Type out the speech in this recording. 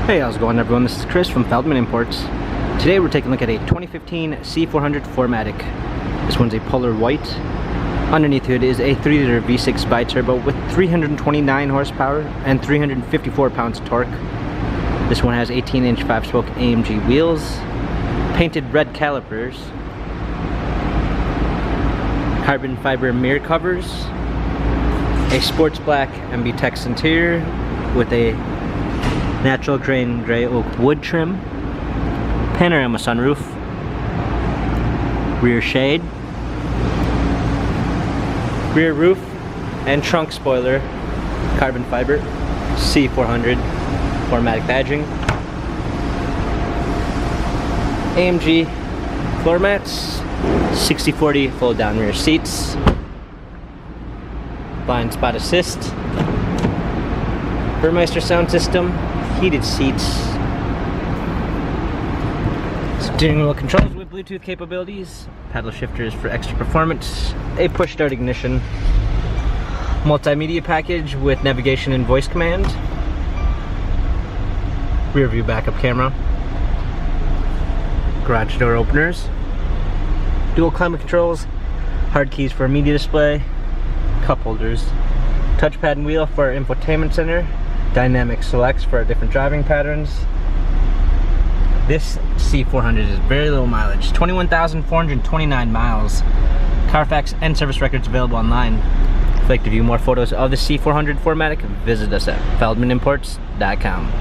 Hey, how's it going everyone? This is Chris from Feldmann Imports. Today we're taking a look at a 2015 C400 4MATIC. This one's a polar white. Underneath it is a 3-liter V6 bi-turbo with 329 horsepower and 354 pounds of torque. This one has 18-inch 5-spoke AMG wheels, painted red calipers, carbon fiber mirror covers, a sports black MB-Tex interior with a natural grain gray oak wood trim, panorama sunroof, rear shade, rear roof and trunk spoiler, carbon fiber, C400 4MATIC badging, AMG floor mats, 60/40 fold down rear seats, blind spot assist, Burmeister sound system, heated seats, steering wheel controls with Bluetooth capabilities, paddle shifters for extra performance, a push start ignition, multimedia package with navigation and voice command, rear view backup camera, garage door openers, dual climate controls, hard keys for a media display, cup holders, touchpad and wheel for our infotainment center, dynamic selects for our different driving patterns. This C400 is very low mileage, 21,429 miles. Carfax and service records available online. If you'd like to view more photos of the C400 4MATIC, visit us at feldmanimports.com.